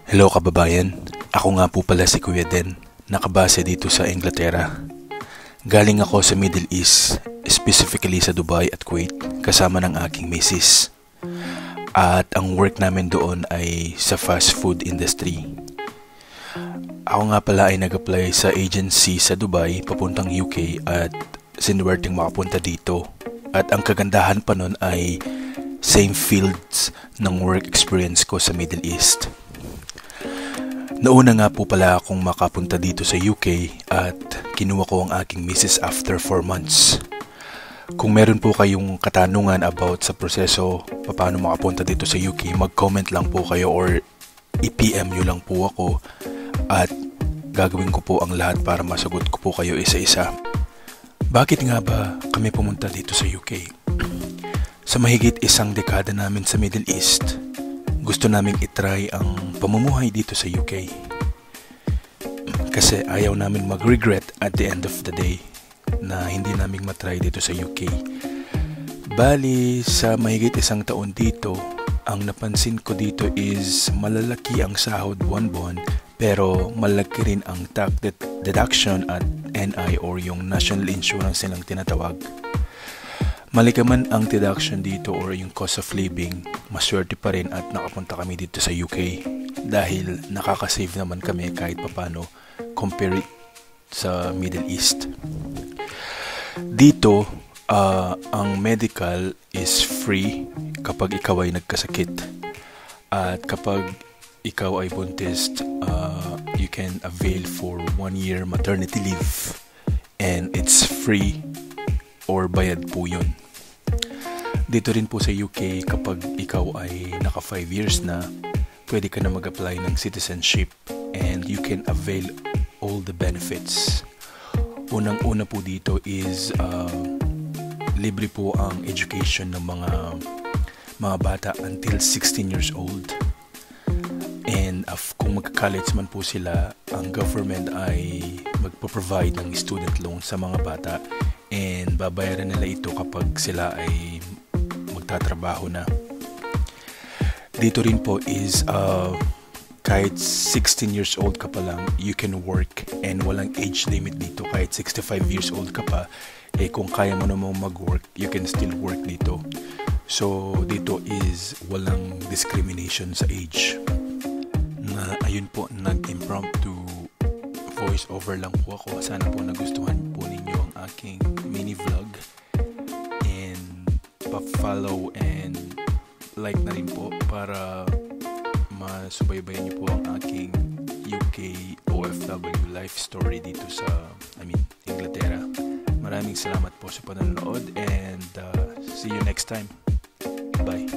Hello kababayan, ako nga po pala si Kuya Den, nakabase dito sa Inglaterra. Galing ako sa Middle East, specifically sa Dubai at Kuwait, kasama ng aking misis. At ang work namin doon ay sa fast food industry. Ako nga pala ay nag-apply sa agency sa Dubai papuntang UK at sinuwerteng makapunta dito. At ang kagandahan pa nun ay same fields ng work experience ko sa Middle East. Nauna nga po pala akong makapunta dito sa UK at kinuha ko ang aking misis after 4 months. Kung meron po kayong katanungan about sa proseso paano makapunta dito sa UK, mag-comment lang po kayo or i-PM nyo lang po ako at gagawin ko po ang lahat para masagot ko po kayo isa-isa. Bakit nga ba kami pumunta dito sa UK? Sa mahigit 1 dekada namin sa Middle East, gusto naming itry ang pamumuhay dito sa UK. Kasi ayaw namin mag-regret at the end of the day na hindi namin matry dito sa UK. Bali, sa mahigit 1 taon dito, ang napansin ko dito is malalaki ang sahod buwan-buwan pero malaki rin ang tax deduction at NI or yung national insurance nilang tinatawag. Malika man ang deduction dito or yung cost of living, maswerte pa rin at nakapunta kami dito sa UK dahil nakakasave naman kami kahit papano compare it sa Middle East. Dito, ang medical is free kapag ikaw ay nagkasakit. At kapag ikaw ay buntis, you can avail for 1 year maternity leave and it's free or bayad po yun. Dito rin po sa UK, kapag ikaw ay naka 5 years na, pwede ka na mag-apply ng citizenship and you can avail all the benefits. Unang-una po dito is libre po ang education ng mga bata until 16 years old. And kung magka-college man po sila, ang government ay magpo-provide ng student loan sa mga bata and babayaran nila ito kapag sila ay magtatrabaho na. Dito rin po is kahit 16 years old ka pa lang, you can work and walang age limit dito. Kahit 65 years old ka pa, kung kaya mo namang mag-work, you can still work dito. So dito is walang discrimination sa age. Ayun po, nag-impromptu voice over lang po ako. Sana po nagustuhan po ninyo ang aking mini vlog and pa-follow and like na rin po para masubaybayan niyo po ang aking UK OFW life story dito sa Inglaterra. Maraming salamat po sa panonood and see you next time. Bye.